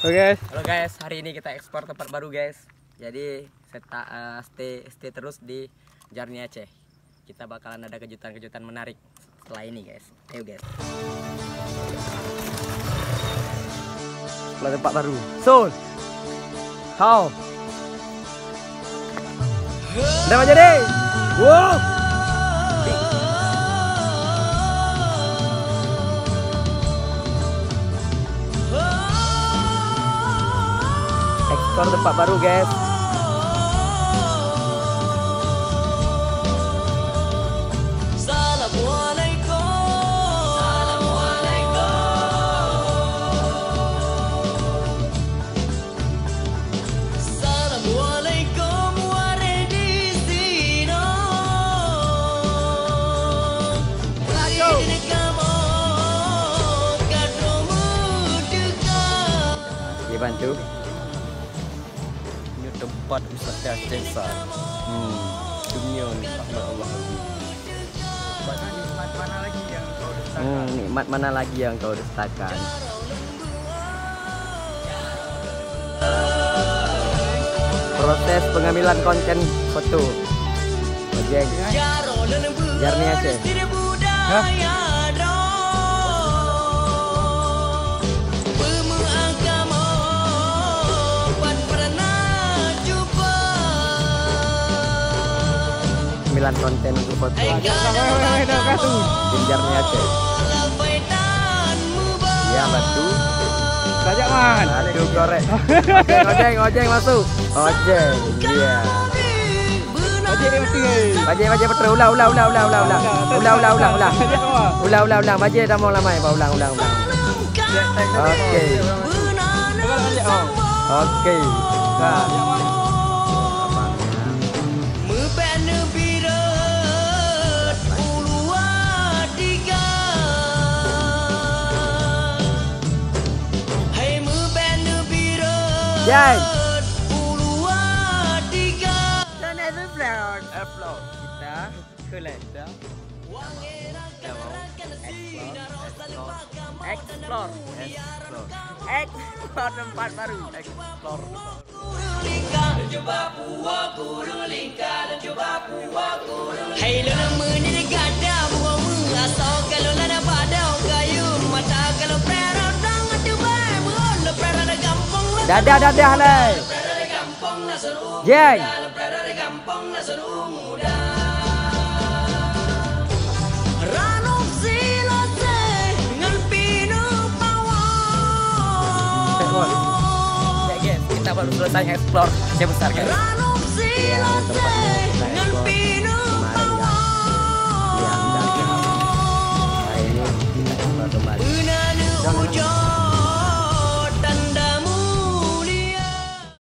Oke. Halo guys, hari ini kita ekspor tempat baru guys. Jadi stay terus di Jarni Aceh. Kita bakalan ada kejutan-kejutan menarik setelah ini guys. Ayo guys. Setelah tempat baru. Sol. How? Udah aja deh. Wow. Ekspor tempat baru guys. Bantu. Ini tempat wisata Aceh. Dunia ni rahmat Allah. Nikmat mana lagi yang kau dustakan? Nikmat mana lagi yang kau dustakan? Proses pengambilan konten foto. Ojek. Jarni Aceh. Hah? Konten untuk foto Jarni Aceh. Iya batu. Sajak man. Aduh korek. Ojeng masuk. Ojeng. Iya. Ojek dia mesti. Baje betul. Ulang. Baje dah mau lama ya. Ulang. Oke. Oke. Nah. Jai. Dan upload kita ke ladang. Explore tempat baru. Explore. Hey lona meni negada buah asal kalau lana pada kayu mata kalau pera dang atu bae buah pera da gampang Dadah le. Jeng. Ranok silase ngan pinu pawon. Ya guys, kita baru selesai explore Aceh besar guys. Ranok silase ngan pinu